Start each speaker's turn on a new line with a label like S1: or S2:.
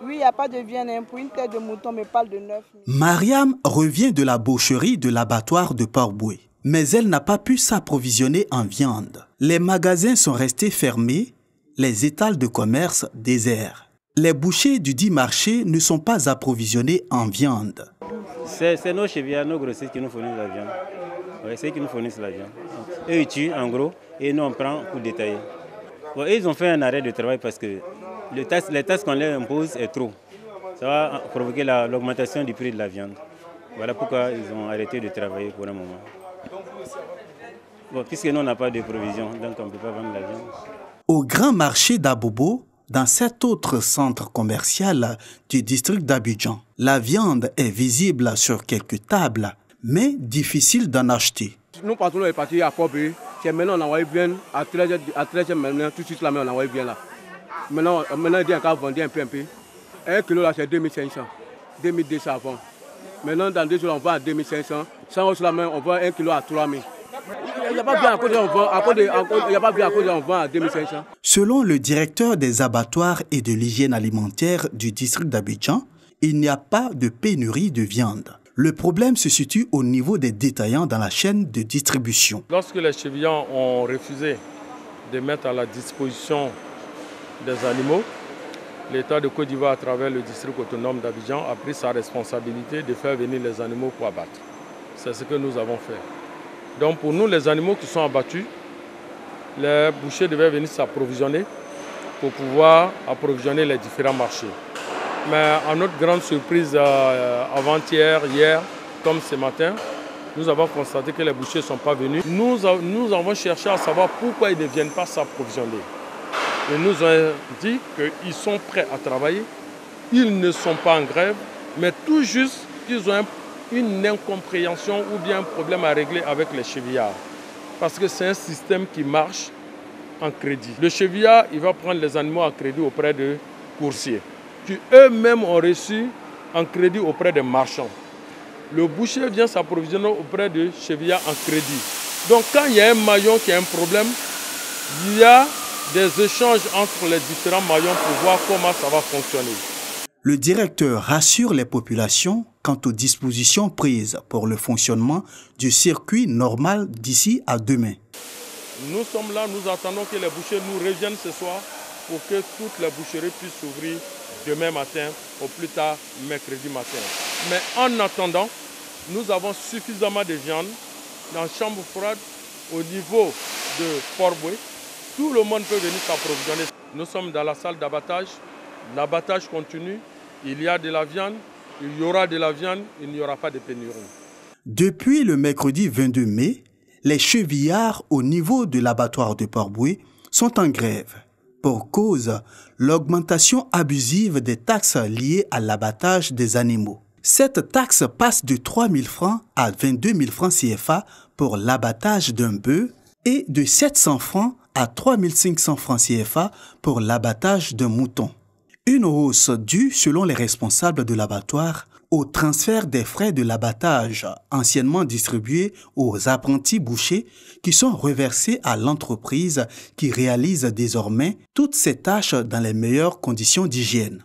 S1: Oui, il n'y a pas de viande. Pour une tête de mouton, on me parle de 9 000.
S2: Mariam revient de la boucherie de l'abattoir de Port-Boué. Mais elle n'a pas pu s'approvisionner en viande. Les magasins sont restés fermés, les étals de commerce déserts. Les bouchers du dit marché ne sont pas approvisionnés en viande.
S3: C'est nos chevillards, nos grossistes qui nous fournissent la viande. Oui, c'est eux qui nous fournissent la viande. Eux, ils tuent en gros et nous, on prend pour détailler. Bon, ils ont fait un arrêt de travail parce que les taxes qu'on leur impose est trop. Ça va provoquer l'augmentation du prix de la viande. Voilà pourquoi ils ont arrêté de travailler pour un moment. Bon, puisque nous, on n'a pas de provision, donc on ne peut pas vendre la viande.
S2: Au grand marché d'Abobo, dans cet autre centre commercial du district d'Abidjan, la viande est visible sur quelques tables, mais difficile d'en acheter.
S4: Nous partons les parties à Port-Boué. Maintenant, on envoie bien à 13h, maintenant, tout de suite, là, on envoie bien là. Maintenant, il y a encore vendu un peu. 1 kilo là, c'est 2500, 2200 avant. Maintenant, dans 2 jours, on vend à 2500. Sans hausse la main, on vend 1 kilo à 3000. Il n'y a pas bien à cause on vend à 2500.
S2: Selon le directeur des abattoirs et de l'hygiène alimentaire du district d'Abidjan, il n'y a pas de pénurie de viande. Le problème se situe au niveau des détaillants dans la chaîne de distribution.
S5: Lorsque les chevillards ont refusé de mettre à la disposition des animaux, l'État de Côte d'Ivoire, à travers le district autonome d'Abidjan, a pris sa responsabilité de faire venir les animaux pour abattre. C'est ce que nous avons fait. Donc pour nous, les animaux qui sont abattus, les bouchers devaient venir s'approvisionner pour pouvoir approvisionner les différents marchés. Mais à notre grande surprise, avant-hier, hier, comme ce matin, nous avons constaté que les bouchers ne sont pas venus. Nous avons cherché à savoir pourquoi ils ne viennent pas s'approvisionner. Ils nous ont dit qu'ils sont prêts à travailler, ils ne sont pas en grève, mais tout juste qu'ils ont une incompréhension ou bien un problème à régler avec les chevillards. Parce que c'est un système qui marche en crédit. Le chevillard, il va prendre les animaux en crédit auprès de coursiers, qui eux-mêmes ont reçu en crédit auprès des marchands. Le boucher vient s'approvisionner auprès de chevillards en crédit. Donc quand il y a un maillon qui a un problème, il y a des échanges entre les différents maillons pour voir comment ça va fonctionner.
S2: Le directeur rassure les populations quant aux dispositions prises pour le fonctionnement du circuit normal d'ici à demain.
S5: Nous sommes là, nous attendons que les bouchers nous reviennent ce soir pour que toutes les boucheries puissent s'ouvrir demain matin, au plus tard mercredi matin. Mais en attendant, nous avons suffisamment de viande dans la chambre froide au niveau de Port-Boué. Tout le monde peut venir s'approvisionner. Nous sommes dans la salle d'abattage. L'abattage continue. Il y a de la viande, il y aura de la viande, il n'y aura pas de pénurie.
S2: Depuis le mercredi 22 mai, les chevillards au niveau de l'abattoir de Port-Boué sont en grève. Pour cause, l'augmentation abusive des taxes liées à l'abattage des animaux. Cette taxe passe de 3 000 francs à 22 000 francs CFA pour l'abattage d'un bœuf et de 700 francs à 3 500 francs CFA pour l'abattage d'un mouton. Une hausse due, selon les responsables de l'abattoir, au transfert des frais de l'abattage anciennement distribués aux apprentis bouchers qui sont reversés à l'entreprise qui réalise désormais toutes ces tâches dans les meilleures conditions d'hygiène.